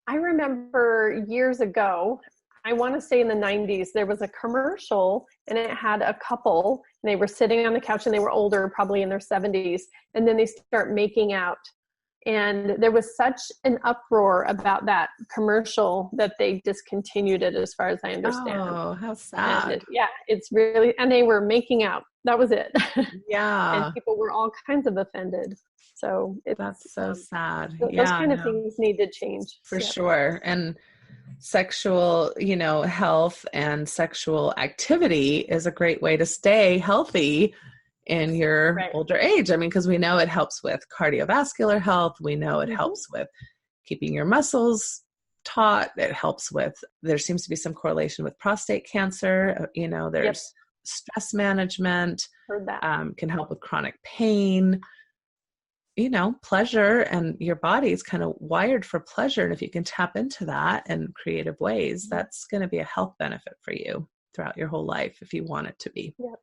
I remember years ago, I want to say in the 90s, there was a commercial and it had a couple and they were sitting on the couch and they were older, probably in their 70s. And then they start making out. And there was such an uproar about that commercial that they discontinued it, as far as I understand.
Oh, how sad.
It's really, and they were making out. That was it.
Yeah.
And people were all kinds of offended. So
that's so sad.
Those kind of things need to change.
For sure. And sexual, health and sexual activity is a great way to stay healthy in your older age. I mean, because we know it helps with cardiovascular health. We know it helps with keeping your muscles taut. It helps with, there seems to be some correlation with prostate cancer. There's stress management.
Heard that.
Can help with chronic pain. Pleasure, and your body is kind of wired for pleasure. And if you can tap into that in creative ways, that's going to be a health benefit for you throughout your whole life if you want it to be.
Yep.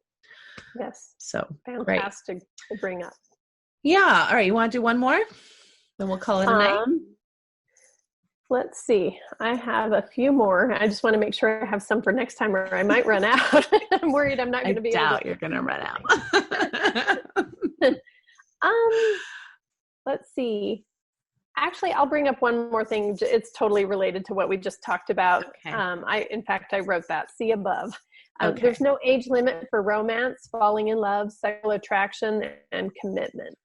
Yes.
So
fantastic to bring up.
Yeah. All right. You want to do one more? Then we'll call it a night.
Let's see. I have a few more. I just want to make sure I have some for next time or I might run out. I'm worried I'm not going to be able to.
You're going to run out.
Let's see. Actually, I'll bring up one more thing. It's totally related to what we just talked about.
Okay.
In fact, I wrote that. See above.
Okay.
There's no age limit for romance, falling in love, sexual attraction, and commitment.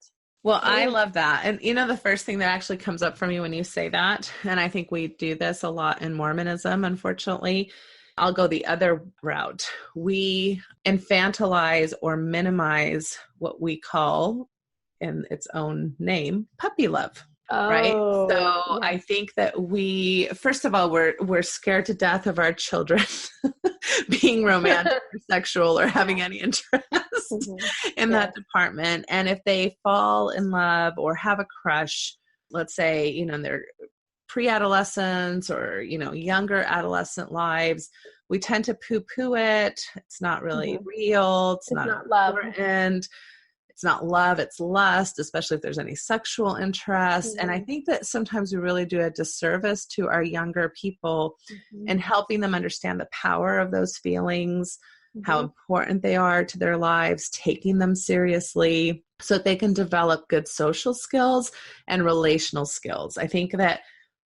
Well, I love that. And the first thing that actually comes up for me when you say that, and I think we do this a lot in Mormonism, unfortunately, I'll go the other route. We infantilize or minimize what we call, in its own name, puppy love. Right. So I think that first of all, we're scared to death of our children being romantic or sexual or having any interest in that department. And if they fall in love or have a crush, let's say, in their pre-adolescence or, younger adolescent lives, we tend to poo-poo it. It's not really real. It's not
love.
Important. It's not love, it's lust, especially if there's any sexual interest. And I think that sometimes we really do a disservice to our younger people in helping them understand the power of those feelings, how important they are to their lives, taking them seriously so that they can develop good social skills and relational skills. I think that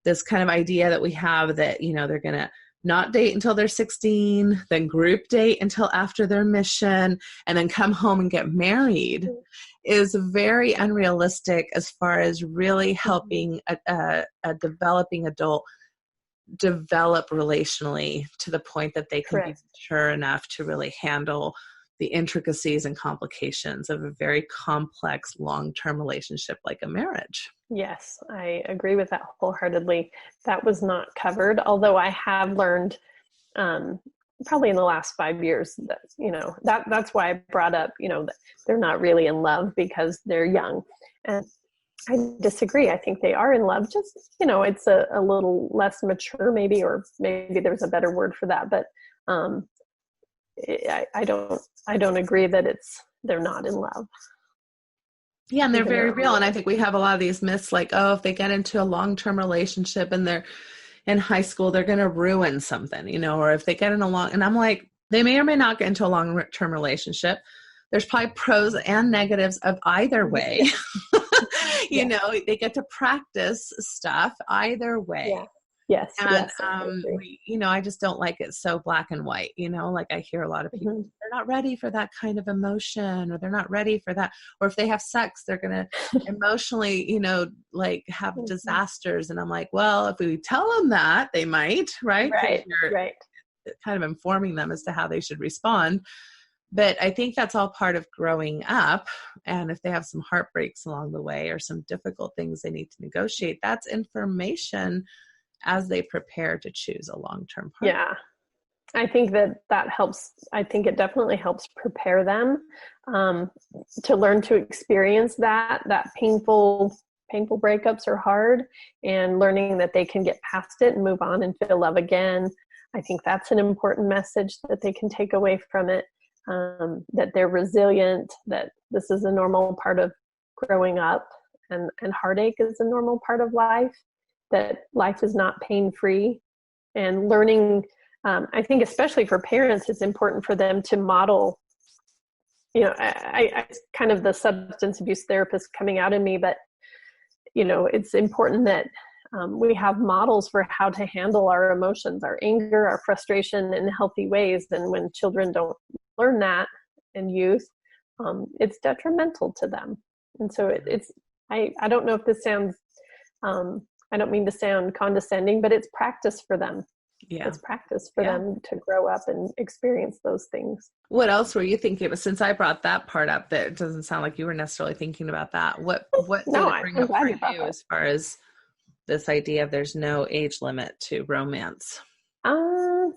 this kind of idea that we have that, they're going to not date until they're 16, then group date until after their mission, and then come home and get married is very unrealistic as far as really helping a developing adult develop relationally to the point that they can be mature enough to really handle the intricacies and complications of a very complex long-term relationship like a marriage.
Yes, I agree with that wholeheartedly. That was not covered, although I have learned probably in the last 5 years that, that's why I brought up, that they're not really in love because they're young. And I disagree. I think they are in love. Just, it's a little less mature maybe, or maybe there's a better word for that. But I don't agree that they're not in love.
Yeah, and they're very real. And I think we have a lot of these myths like, if they get into a long-term relationship and they're in high school, they're going to ruin something, or if they get in and I'm like, they may or may not get into a long-term relationship. There's probably pros and negatives of either way. They get to practice stuff either way.
Yeah. Yes.
And, I just don't like it so black and white, like I hear a lot of people, they're not ready for that kind of emotion, or they're not ready for that. Or if they have sex, they're going to emotionally, have disasters. And I'm like, well, if we tell them that, they might, right?
Right.
Kind of informing them as to how they should respond. But I think that's all part of growing up. And if they have some heartbreaks along the way or some difficult things they need to negotiate, that's information as they prepare to choose a long-term partner.
I think that helps. I think it definitely helps prepare them to learn to experience that painful breakups are hard, and learning that they can get past it and move on and feel love again. I think that's an important message that they can take away from it, that they're resilient, that this is a normal part of growing up, and heartache is a normal part of life, that life is not pain-free. And learning, I think especially for parents, it's important for them to model, I kind of the substance abuse therapist coming out in me, but, it's important that we have models for how to handle our emotions, our anger, our frustration in healthy ways. And when children don't learn that in youth, it's detrimental to them. And so I don't know if this sounds, I don't mean to sound condescending, but it's practice for them.
Yeah.
It's practice for them to grow up and experience those things.
What else were you thinking of? Since I brought that part up, that it doesn't sound like you were necessarily thinking about that. What did it bring up for you as far as this idea of there's no age limit to romance?
I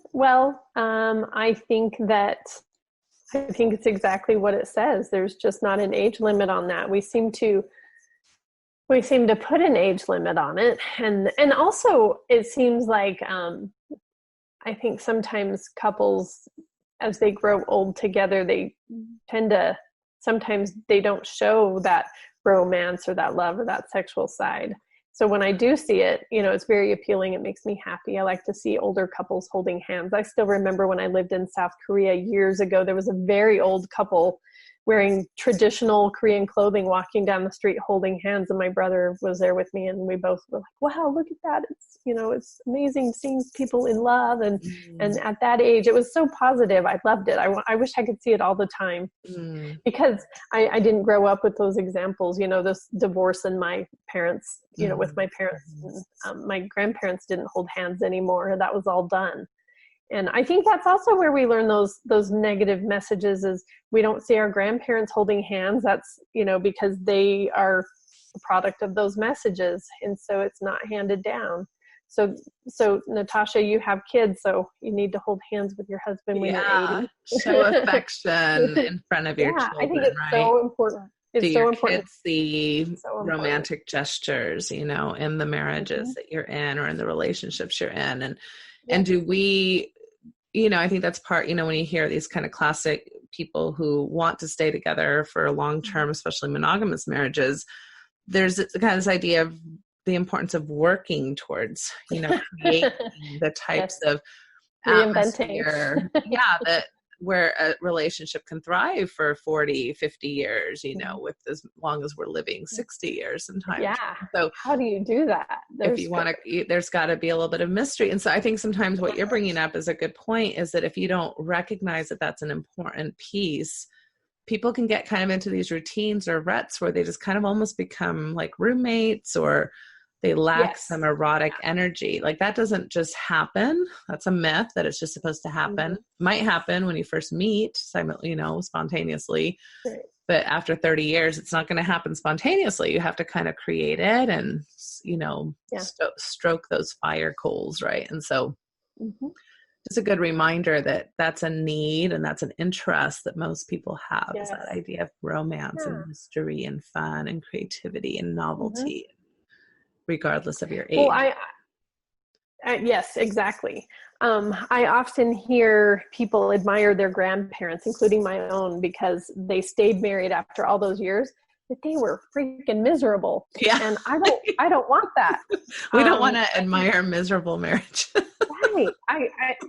think it's exactly what it says. There's just not an age limit on that. We seem to put an age limit on it. And also it seems like, I think sometimes couples, as they grow old together, they tend to, sometimes they don't show that romance or that love or that sexual side. So when I do see it, it's very appealing. It makes me happy. I like to see older couples holding hands. I still remember when I lived in South Korea years ago, there was a very old couple wearing traditional Korean clothing, walking down the street holding hands. And my brother was there with me, and we both were like, wow, look at that. It's amazing seeing people in love. And at that age, it was so positive. I loved it. I wish I could see it all the time, because I didn't grow up with those examples, this divorce and my parents, with my parents, my grandparents didn't hold hands anymore. That was all done. And I think that's also where we learn those negative messages, is we don't see our grandparents holding hands. That's, because they are a product of those messages. And so it's not handed down. So Natasha, you have kids, so you need to hold hands with your husband when you're 80.
Show affection in front of your children.
I think it's so important. It's so important.
Kids see romantic gestures, in the marriages that you're in, or in the relationships you're in. And do we, I think that's part, when you hear these kind of classic people who want to stay together for a long-term, especially monogamous marriages, there's kind of this idea of the importance of working towards, creating the types of atmosphere, where a relationship can thrive for 40, 50 years, with as long as we're living 60 years sometimes.
Yeah.
So
how do you do that?
If you want to, there's got to be a little bit of mystery. And so I think sometimes what you're bringing up is a good point, is that if you don't recognize that that's an important piece, people can get kind of into these routines or ruts where they just kind of almost become like roommates, or they lack some erotic energy. Like, that doesn't just happen. That's a myth that it's just supposed to happen. Might happen when you first meet, spontaneously. Right. But after 30 years, it's not going to happen spontaneously. You have to kind of create it and, stroke those fire coals. Right. And so it's a good reminder that that's a need and that's an interest that most people have, is that idea of romance and mystery and fun and creativity and novelty. Regardless of your age.
Well, yes, exactly. I often hear people admire their grandparents, including my own, because they stayed married after all those years, but they were freaking miserable. Yeah. And I don't want that.
We don't want to admire miserable marriage.
Right.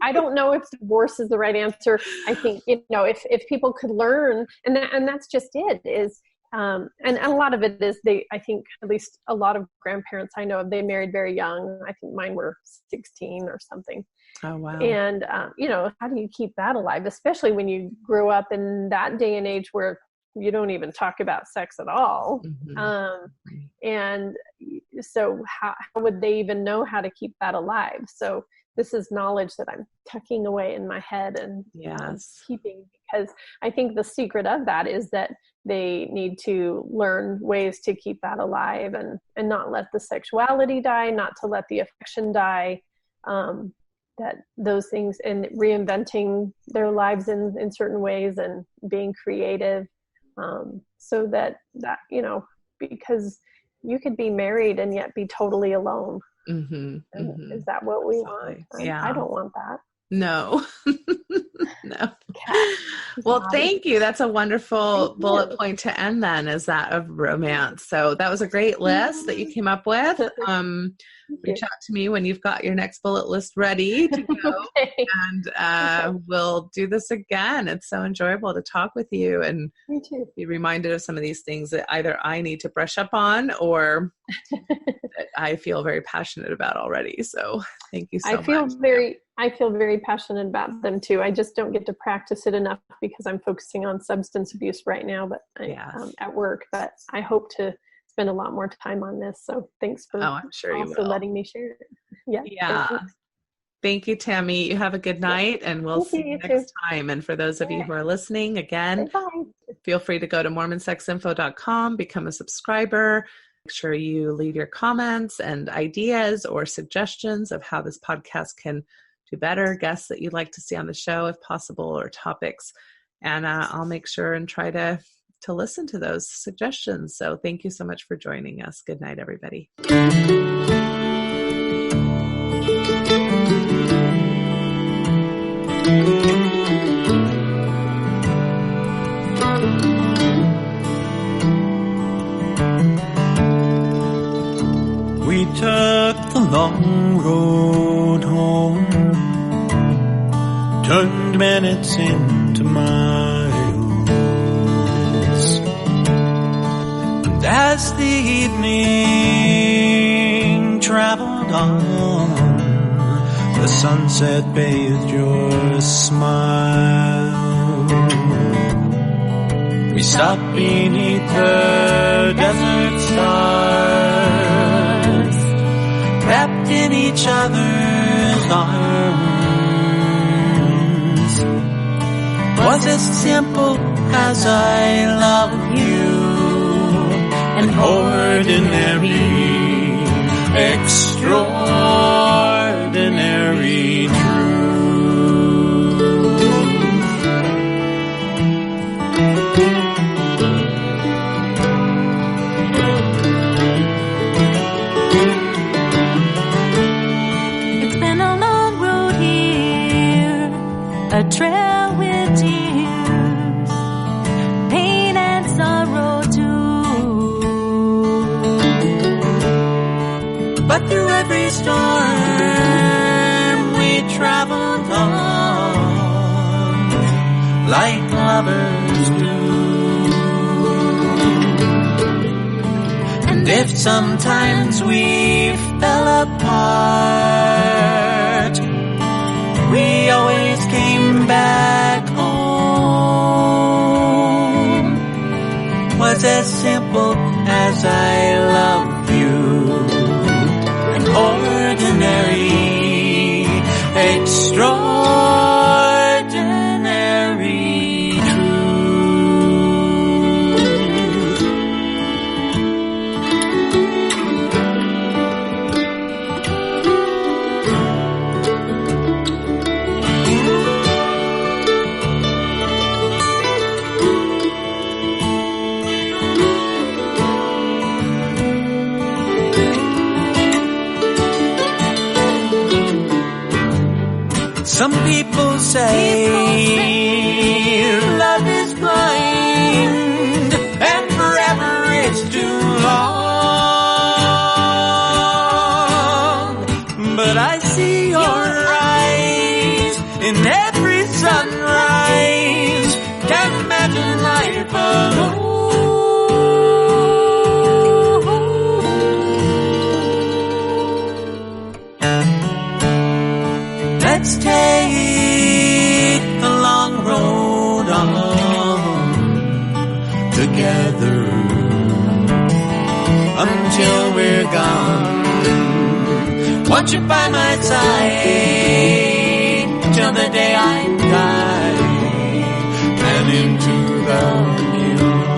I don't know if divorce is the right answer. I think, if people could learn, and that's just it, is, and a lot of it is I think at least a lot of grandparents I know of, they married very young. I think mine were 16 or something.
Oh, wow.
And, how do you keep that alive, especially when you grew up in that day and age where you don't even talk about sex at all. And so how would they even know how to keep that alive? So this is knowledge that I'm tucking away in my head and keeping, because I think the secret of that is that they need to learn ways to keep that alive, and not let the sexuality die, not to let the affection die, those things, and reinventing their lives in certain ways and being creative, so that, because you could be married and yet be totally alone. Is that what we want?
Yeah.
I don't want that.
No. No. Well, thank you. That's a wonderful bullet point to end then, is that of romance. So that was a great list that you came up with. Reach out to me when you've got your next bullet list ready to go. Okay. And we'll do this again. It's so enjoyable to talk with you and be reminded of some of these things that either I need to brush up on or that I feel very passionate about already. So thank you so much.
I feel very passionate about them too. I just don't get to practice it enough because I'm focusing on substance abuse right now, but at work. But I hope to spend a lot more time on this. So thanks for
I'm sure you
also
will.
Letting me share it. Yeah.
Thank you, Tammy. You have a good night, and we'll see you next time. And for those of you who are listening, again, feel free to go to mormonsex.info.com, become a subscriber. Make sure you leave your comments and ideas or suggestions of how this podcast can do better, guests that you'd like to see on the show if possible, or topics. And I'll make sure and try to listen to those suggestions. So thank you so much for joining us. Good night, everybody.
We took the long road home, turned minutes into miles, and as the evening traveled on, the sunset bathed your smile. We stopped beneath the desert stars, wrapped in each other's arms. Was as simple as I love you, an ordinary, extraordinary truth.
A trail with tears, pain and sorrow too.
But through every storm we traveled on, like lovers do. And if sometimes we fell apart, we always came back home. Was as simple as I love you, an ordinary, extraordinary truth. Some people say love is blind and forever is too long. But I see your eyes in every sunrise. Can't imagine life alone. Let's take the long road on together until we're gone. Want you by my side till the day I die and into the beyond.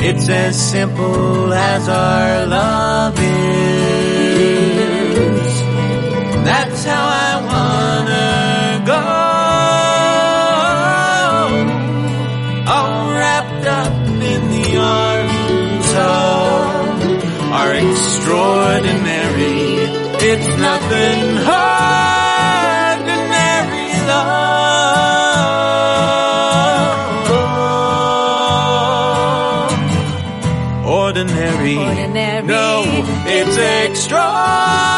It's as simple as our love is. It's nothing ordinary love. Ordinary. No, it's extraordinary.